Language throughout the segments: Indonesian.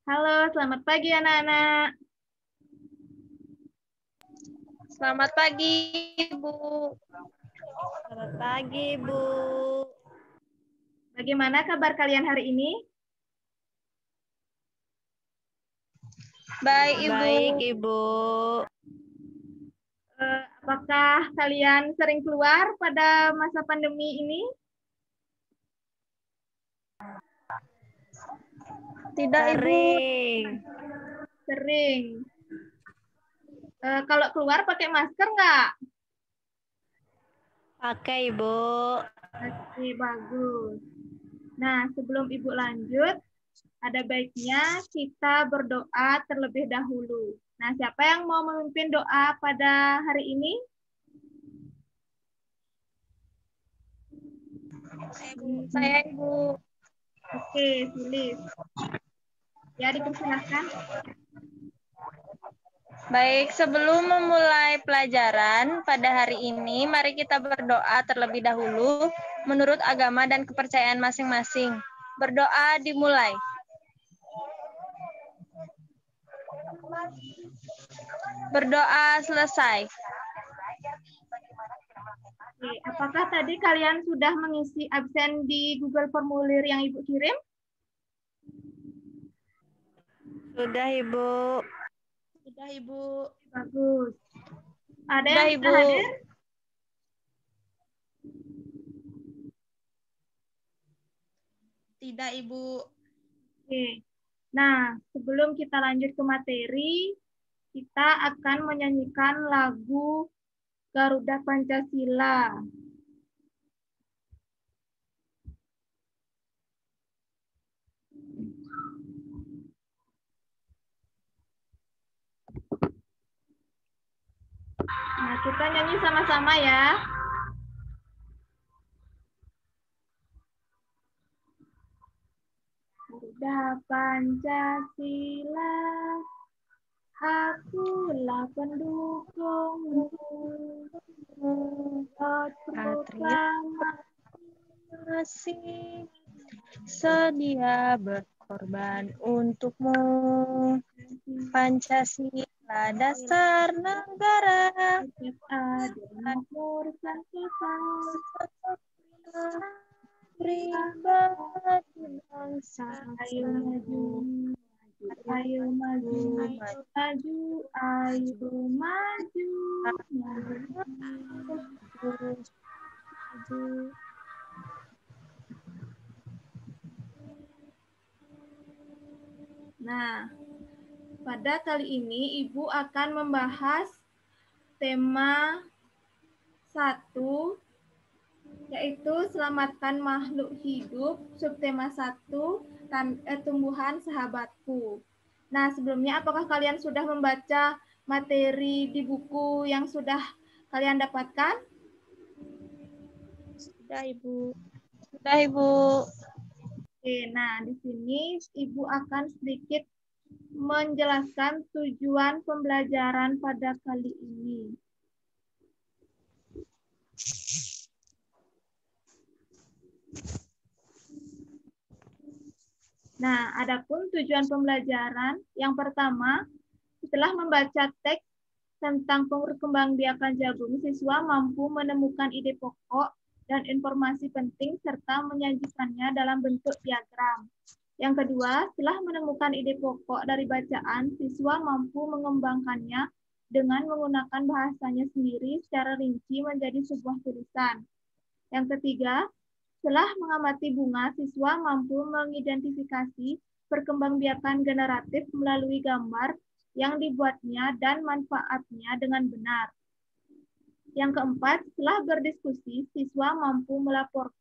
Halo, selamat pagi anak-anak. Selamat pagi, Bu. Selamat pagi, Bu. Bagaimana kabar kalian hari ini? Baik, Ibu. Baik, Ibu. Apakah kalian sering keluar pada masa pandemi ini? Tidak, Ibu. Sering. Sering. Kalau keluar pakai masker nggak? Pakai, Ibu. Oke, bagus. Nah, sebelum Ibu lanjut, ada baiknya kita berdoa terlebih dahulu. Nah, siapa yang mau memimpin doa pada hari ini? Saya, Ibu. Oke, Sulis. Ya, dipersilahkan. Baik, sebelum memulai pelajaran pada hari ini, mari kita berdoa terlebih dahulu menurut agama dan kepercayaan masing-masing. Berdoa dimulai. Berdoa selesai. Oke, apakah tadi kalian sudah mengisi absen di Google Formulir yang Ibu kirim? Sudah, Ibu. Sudah, Ibu. Bagus. Ada Sudah, yang Ibu. tidak hadir? Tidak, Ibu. Oke. Nah, sebelum kita lanjut ke materi, kita akan menyanyikan lagu Garuda Pancasila. Nah, kita nyanyi sama-sama ya. Garuda Pancasila, akulah pendukungmu. Proklamasi sedia berkorban untukmu. Pancasila dasar negara. Adil, makmur, santun, Pribadi bangsa. ayo maju, ayo maju, maju, ayo maju, maju. Nah, pada kali ini Ibu akan membahas tema 1, yaitu selamatkan makhluk hidup, subtema 1, tumbuhan sahabatku. Nah, sebelumnya apakah kalian sudah membaca materi di buku yang sudah kalian dapatkan? Sudah, Ibu. Sudah, Ibu. Oke, nah di sini Ibu akan sedikit menjelaskan tujuan pembelajaran pada kali ini. Nah, adapun tujuan pembelajaran yang pertama, setelah membaca teks tentang perkembangbiakan jagung, siswa mampu menemukan ide pokok dan informasi penting serta menyajikannya dalam bentuk diagram. Yang kedua, setelah menemukan ide pokok dari bacaan, siswa mampu mengembangkannya dengan menggunakan bahasanya sendiri secara rinci menjadi sebuah tulisan. Yang ketiga, setelah mengamati bunga, siswa mampu mengidentifikasi perkembangbiakan generatif melalui gambar yang dibuatnya dan manfaatnya dengan benar. Yang keempat, setelah berdiskusi, siswa mampu melaporkan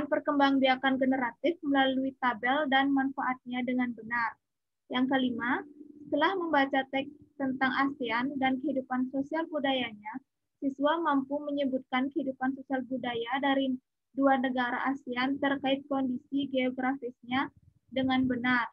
perkembangbiakan generatif melalui tabel dan manfaatnya dengan benar. Yang kelima, setelah membaca teks tentang ASEAN dan kehidupan sosial budayanya, siswa mampu menyebutkan kehidupan sosial budaya dari dua negara ASEAN terkait kondisi geografisnya dengan benar.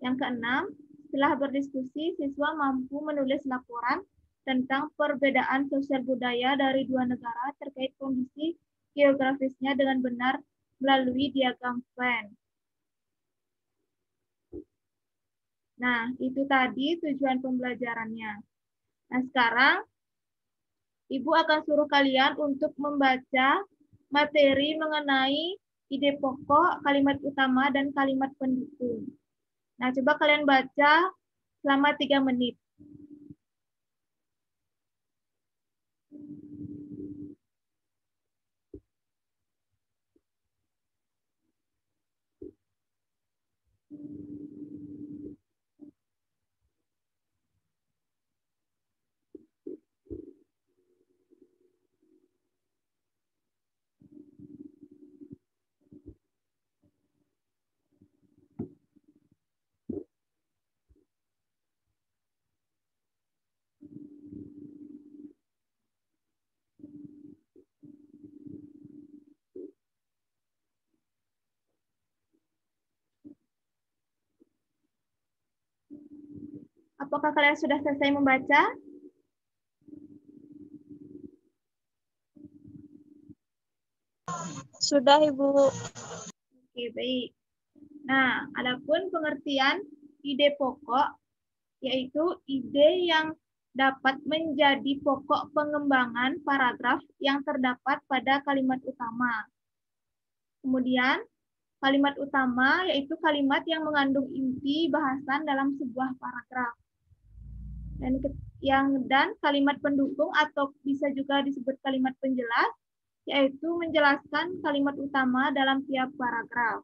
Yang keenam, setelah berdiskusi, siswa mampu menulis laporan tentang perbedaan sosial budaya dari dua negara terkait kondisi geografisnya dengan benar melalui diagram Venn. Nah, itu tadi tujuan pembelajarannya. Nah, sekarang Ibu akan suruh kalian untuk membaca materi mengenai ide pokok, kalimat utama, dan kalimat pendukung. Nah, coba kalian baca selama 3 menit. Apakah kalian sudah selesai membaca? Sudah, Ibu. Oke, baik. Nah, adapun pengertian ide pokok, yaitu ide yang dapat menjadi pokok pengembangan paragraf yang terdapat pada kalimat utama. Kemudian, kalimat utama yaitu kalimat yang mengandung inti bahasan dalam sebuah paragraf. Dan kalimat pendukung atau bisa juga disebut kalimat penjelas, yaitu menjelaskan kalimat utama dalam tiap paragraf.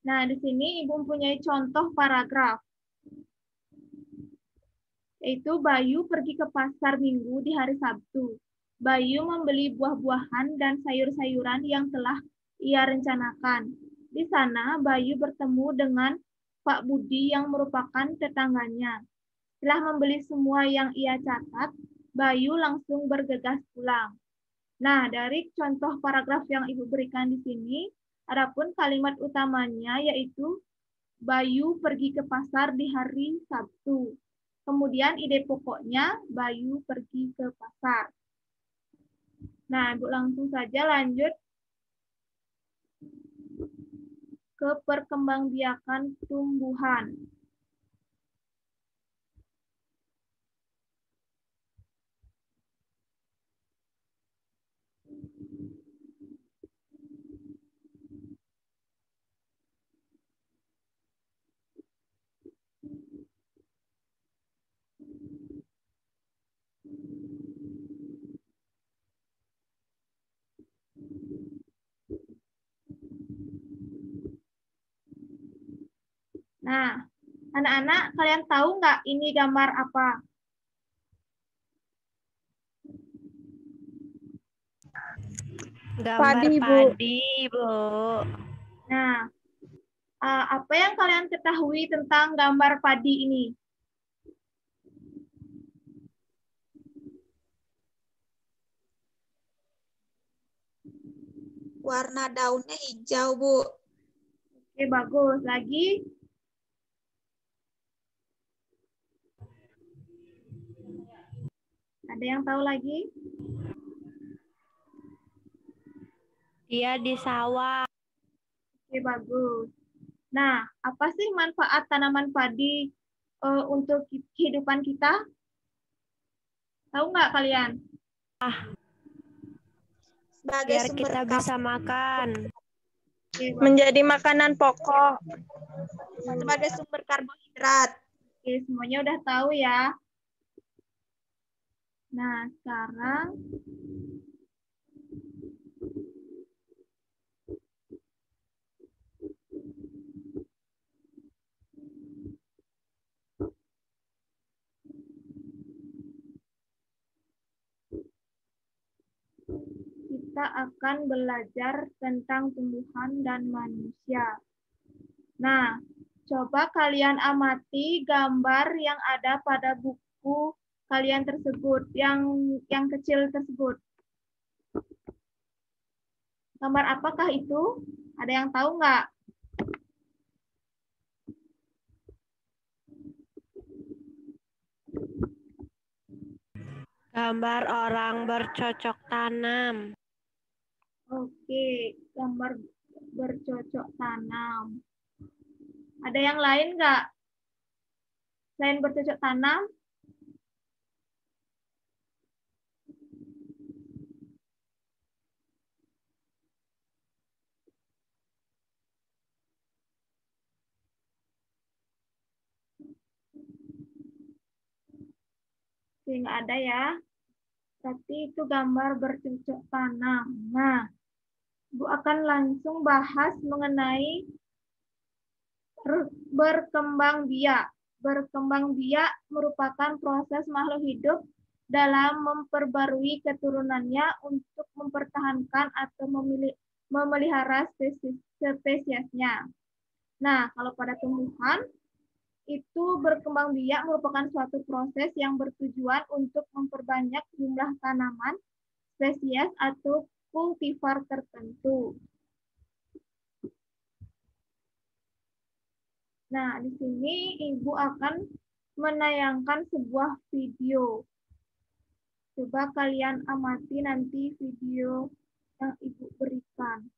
Nah, di sini Ibu mempunyai contoh paragraf, yaitu Bayu pergi ke pasar Minggu di hari Sabtu. Bayu membeli buah-buahan dan sayur-sayuran yang telah ia rencanakan. Di sana, Bayu bertemu dengan Pak Budi yang merupakan tetangganya. Setelah membeli semua yang ia catat, Bayu langsung bergegas pulang. Nah, dari contoh paragraf yang Ibu berikan di sini, adapun kalimat utamanya yaitu Bayu pergi ke pasar di hari Sabtu. Kemudian ide pokoknya Bayu pergi ke pasar. Nah, Ibu langsung saja lanjut ke perkembangbiakan tumbuhan. Nah, anak-anak, kalian tahu nggak ini gambar apa? Gambar Padi, Bu. padi, Bu. Nah, apa yang kalian ketahui tentang gambar padi ini? Warna daunnya hijau, Bu. Oke, bagus. Lagi? Ada yang tahu lagi? Dia di sawah. Oke, bagus. Nah, apa sih manfaat tanaman padi untuk kehidupan kita? Tahu nggak kalian? Sebagai Biar sumber kita bisa makan. Oke, bagus. Menjadi makanan pokok. Sebagai sumber karbohidrat. Oke, semuanya udah tahu ya. Nah, sekarang kita akan belajar tentang tumbuhan dan manusia. Nah, coba kalian amati gambar yang ada pada buku kalian tersebut, yang kecil tersebut. Gambar apakah itu? Ada yang tahu nggak? Gambar orang bercocok tanam. Oke, gambar bercocok tanam. Ada yang lain nggak? Selain bercocok tanam? Nggak ada ya. Berarti itu gambar bercocok tanam. Nah, Bu akan langsung bahas mengenai berkembang biak. Berkembang biak merupakan proses makhluk hidup dalam memperbarui keturunannya untuk mempertahankan atau memelihara spesiesnya. Nah, kalau pada tumbuhan, itu berkembang biak merupakan suatu proses yang bertujuan untuk memperbanyak jumlah tanaman, spesies, atau kultivar tertentu. Nah, di sini Ibu akan menayangkan sebuah video. Coba kalian amati nanti video yang Ibu berikan.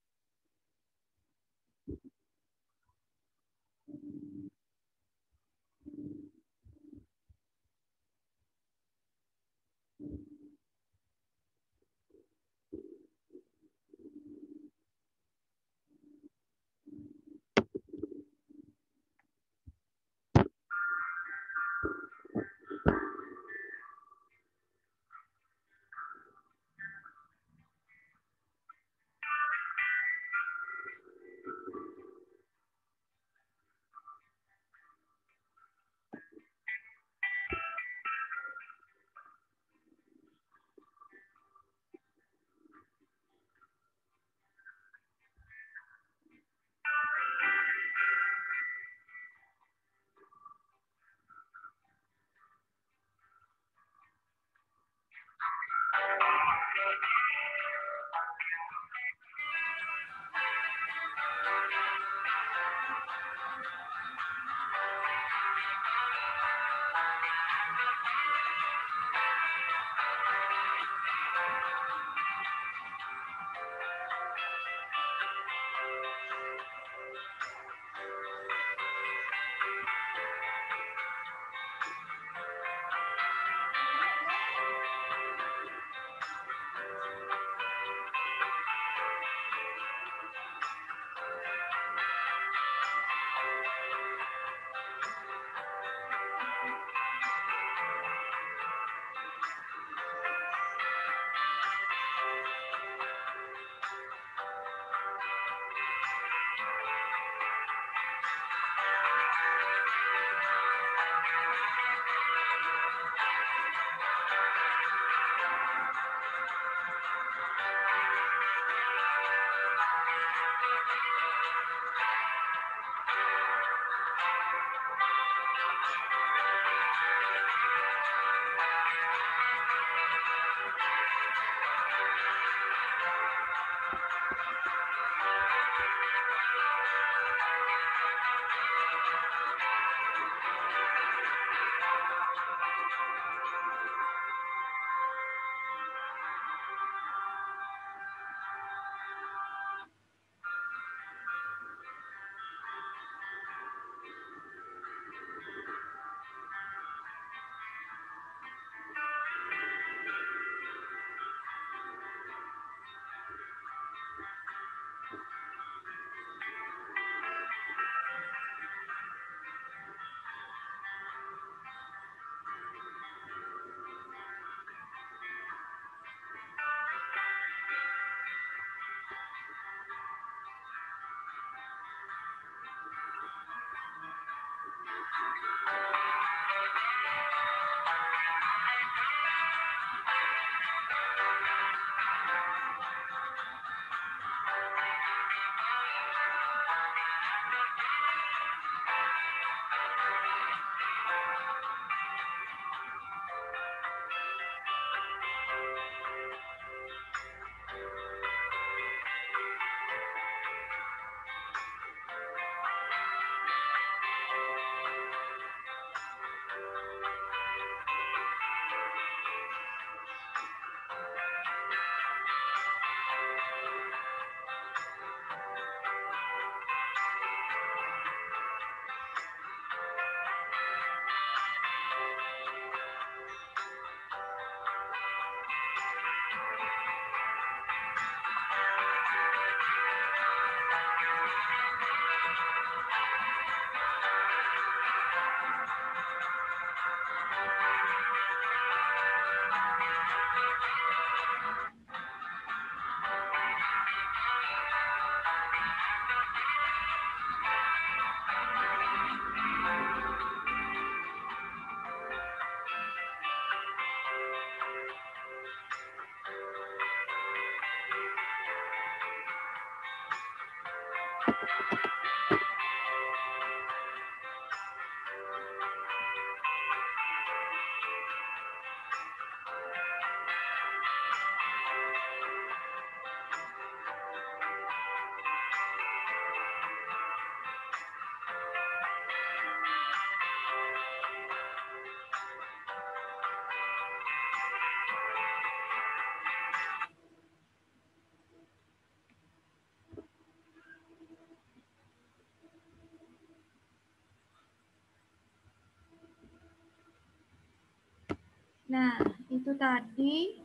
Nah, itu tadi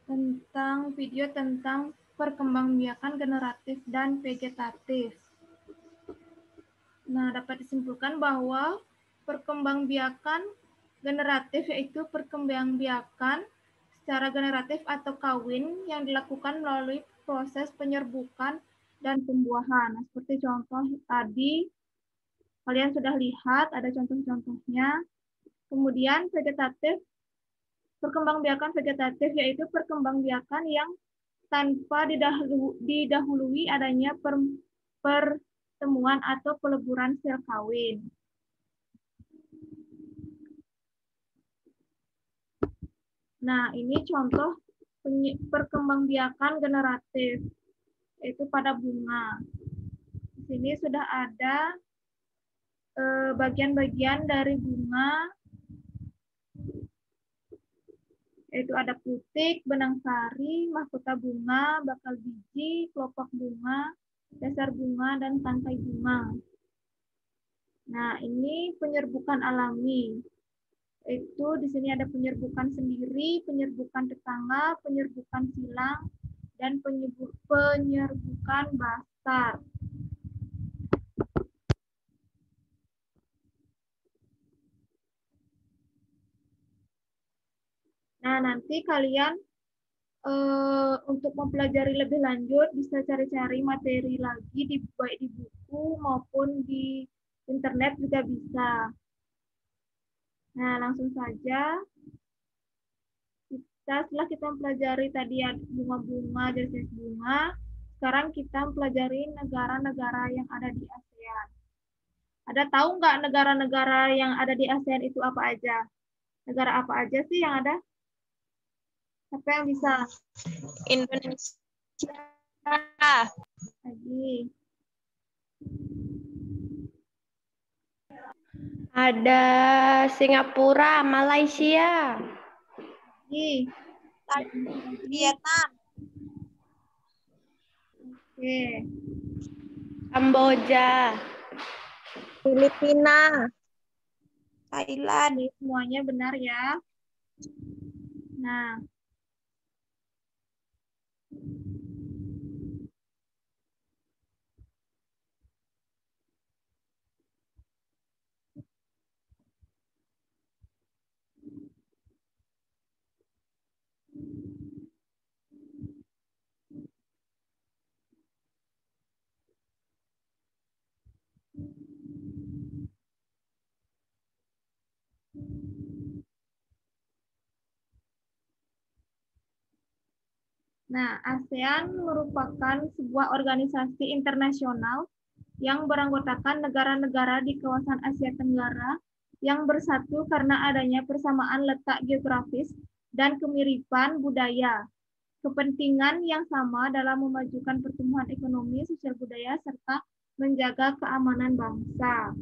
tentang video tentang perkembangbiakan generatif dan vegetatif. Nah, dapat disimpulkan bahwa perkembangbiakan generatif yaitu perkembangbiakan secara generatif atau kawin yang dilakukan melalui proses penyerbukan dan pembuahan. Nah, seperti contoh tadi, kalian sudah lihat ada contoh-contohnya. Kemudian vegetatif, perkembangbiakan vegetatif yaitu perkembangbiakan yang tanpa didahului adanya pertemuan atau peleburan sel kawin. Nah, ini contoh perkembangbiakan generatif, yaitu pada bunga. Di sini sudah ada bagian-bagian dari bunga, yaitu ada putik, benang sari, mahkota bunga, bakal biji, kelopak bunga, dasar bunga, dan tangkai bunga. Nah, ini penyerbukan alami. Itu di sini ada penyerbukan sendiri, penyerbukan tetangga, penyerbukan silang, dan penyerbukan basar. Nah, nanti kalian untuk mempelajari lebih lanjut bisa cari-cari materi lagi baik di buku maupun di internet juga bisa. Nah, langsung saja setelah kita mempelajari tadi bunga-bunga, jenis bunga, sekarang kita mempelajari negara-negara yang ada di ASEAN. Ada tahu nggak negara-negara yang ada di ASEAN itu apa aja? Negara apa aja sih yang ada? Siapa yang bisa? Indonesia. Lagi. Ada Singapura, Malaysia. Lagi. Vietnam, Oke. Kamboja. Filipina. Thailand, Ini semuanya benar ya. Nah, ASEAN merupakan sebuah organisasi internasional yang beranggotakan negara-negara di kawasan Asia Tenggara yang bersatu karena adanya persamaan letak geografis dan kemiripan budaya, kepentingan yang sama dalam memajukan pertumbuhan ekonomi, sosial budaya, serta menjaga keamanan bangsa.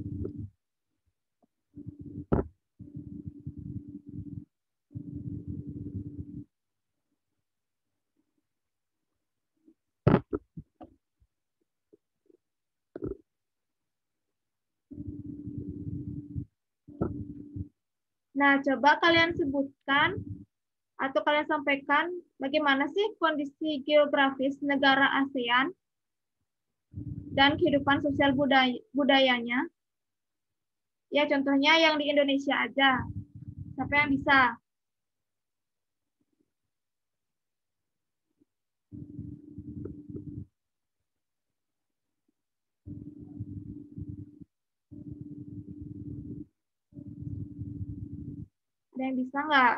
Nah, coba kalian sebutkan atau kalian sampaikan bagaimana sih kondisi geografis negara ASEAN dan kehidupan sosial budayanya. Ya, contohnya yang di Indonesia aja. Siapa yang bisa? Ada yang bisa nggak?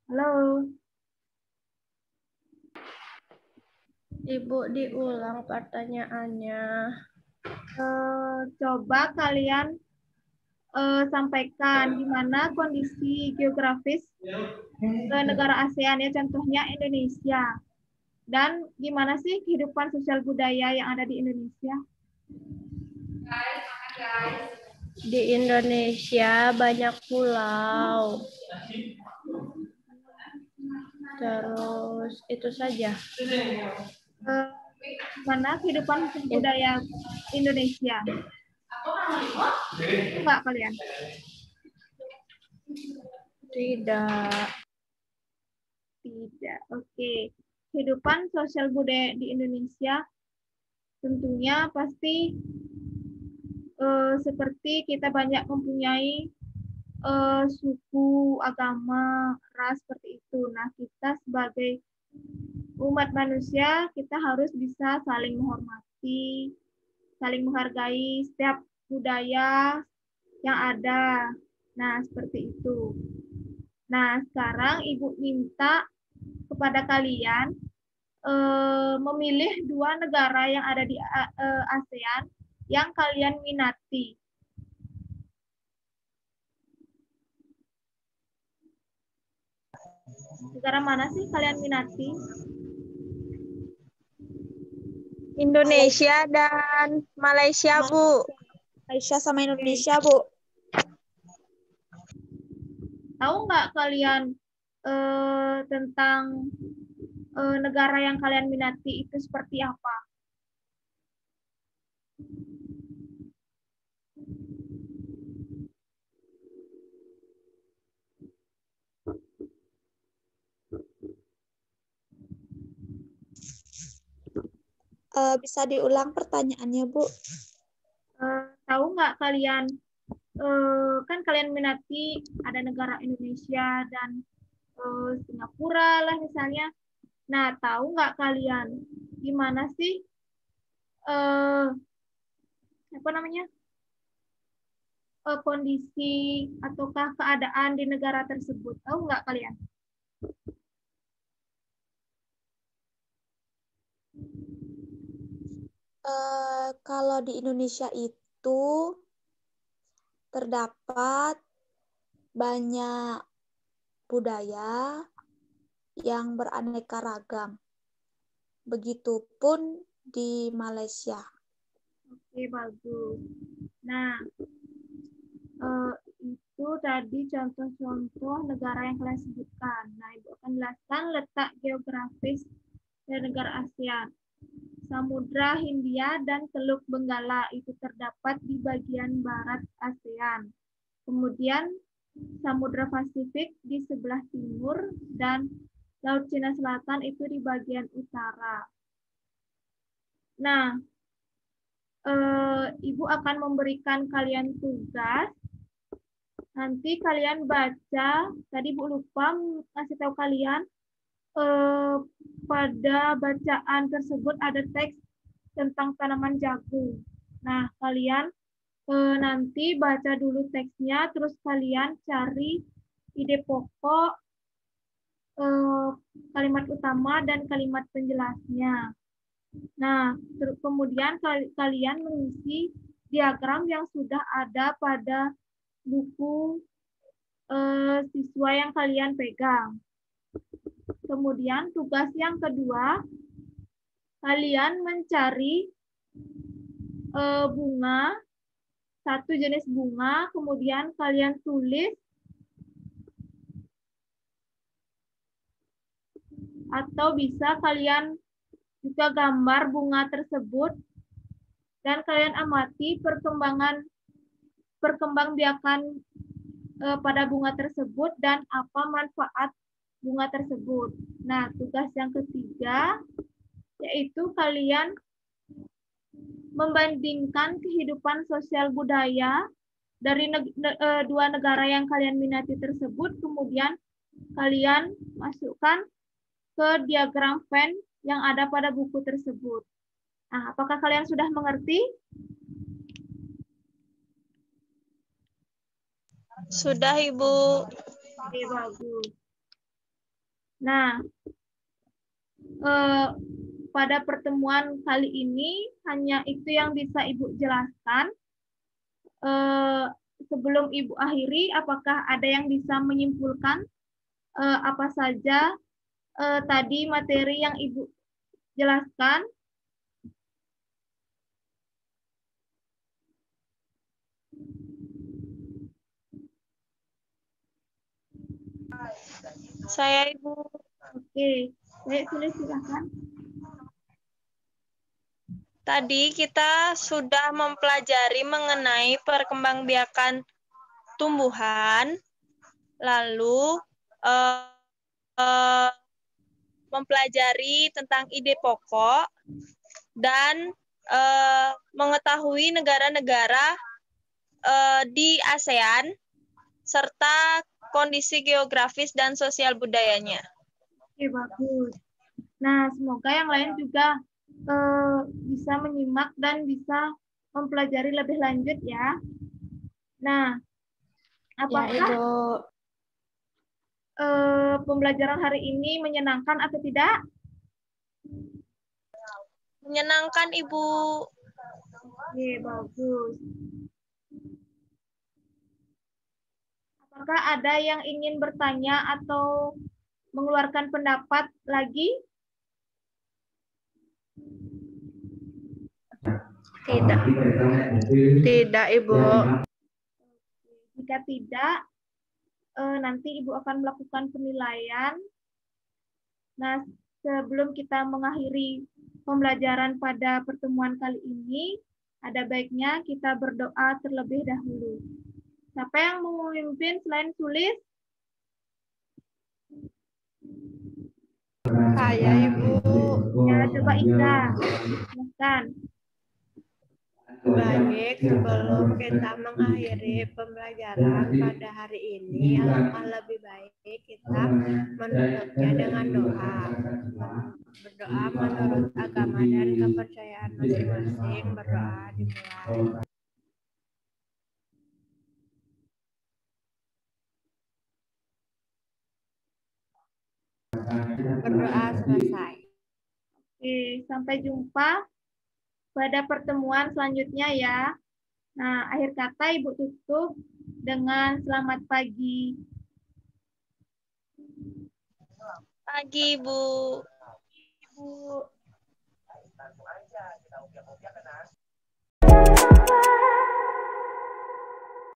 Halo. Ibu diulang pertanyaannya. Coba kalian sampaikan gimana kondisi geografis negara ASEAN ya, contohnya Indonesia. Dan gimana sih kehidupan sosial budaya yang ada di Indonesia? Di Indonesia banyak pulau. Terus itu saja. Mana kehidupan budaya Indonesia? Enggak kalian? Tidak. Tidak. Oke. Kehidupan sosial budaya di Indonesia tentunya pasti seperti kita banyak mempunyai suku, agama, ras seperti itu. Nah, kita sebagai umat manusia, kita harus bisa saling menghormati, saling menghargai setiap budaya yang ada. Nah, seperti itu. Nah, sekarang Ibu minta kepada kalian memilih 2 negara yang ada di ASEAN yang kalian minati. Negara mana sih kalian minati? Indonesia dan Malaysia, Bu. Malaysia sama Indonesia, Bu. Tahu nggak kalian tentang negara yang kalian minati itu seperti apa? Bisa diulang pertanyaannya, Bu? Tahu nggak kalian, kan kalian minati ada negara Indonesia dan Singapura lah misalnya. Nah, tahu nggak kalian gimana sih apa namanya kondisi ataukah keadaan di negara tersebut? Tahu nggak kalian? Kalau di Indonesia itu terdapat banyak budaya yang beraneka ragam. Begitupun di Malaysia. Oke, bagus. Nah, itu tadi contoh-contoh negara yang kalian sebutkan. Nah, Ibu akan jelaskan letak geografis dari negara ASEAN. Samudra Hindia dan Teluk Benggala itu terdapat di bagian barat ASEAN. Kemudian Samudra Pasifik di sebelah timur dan Laut Cina Selatan itu di bagian utara. Nah, Ibu akan memberikan kalian tugas. Nanti kalian baca, tadi Bu lupa ngasih tahu kalian, pada bacaan tersebut ada teks tentang tanaman jagung. Nah, kalian nanti baca dulu teksnya, terus kalian cari ide pokok, kalimat utama, dan kalimat penjelasnya. Nah, kemudian kalian mengisi diagram yang sudah ada pada buku siswa yang kalian pegang. Kemudian tugas yang kedua, kalian mencari bunga, satu jenis bunga, kemudian kalian tulis atau bisa kalian juga gambar bunga tersebut dan kalian amati perkembangbiakan pada bunga tersebut dan apa manfaat bunga tersebut. Nah, tugas yang ketiga yaitu kalian membandingkan kehidupan sosial budaya dari 2 negara yang kalian minati tersebut, kemudian kalian masukkan ke diagram Venn yang ada pada buku tersebut. Nah, apakah kalian sudah mengerti? Sudah, Ibu. Oke, bagus. Nah, pada pertemuan kali ini hanya itu yang bisa Ibu jelaskan. Sebelum Ibu akhiri, apakah ada yang bisa menyimpulkan apa saja tadi materi yang Ibu jelaskan? Saya Ibu. Oke, baik, tulis silakan. Tadi kita sudah mempelajari mengenai perkembangbiakan tumbuhan, lalu eh, eh, mempelajari tentang ide pokok, dan mengetahui negara-negara di ASEAN, serta kondisi geografis dan sosial budayanya. Oke, bagus. Nah, semoga yang lain juga bisa menyimak dan bisa mempelajari lebih lanjut ya. Nah, Ya, apakah Ibu. pembelajaran hari ini menyenangkan atau tidak? Menyenangkan, Ibu. Oke, bagus. Apakah ada yang ingin bertanya atau mengeluarkan pendapat lagi? Tidak. Tidak, Ibu. Jika tidak, nanti Ibu akan melakukan penilaian. Nah, sebelum kita mengakhiri pembelajaran pada pertemuan kali ini, ada baiknya kita berdoa terlebih dahulu. Siapa yang mau memimpin selain tulis? Saya, Ibu. Ya, coba Ika. Silahkan. Baik, sebelum kita mengakhiri pembelajaran pada hari ini, alangkah lebih baik kita menutupnya dengan doa. Berdoa menurut agama dan kepercayaan masing-masing. Berdoa dimulai. Berdoa selesai. Oke, sampai jumpa pada pertemuan selanjutnya ya. Nah, akhir kata Ibu tutup dengan selamat pagi. Pagi, Ibu. Ibu.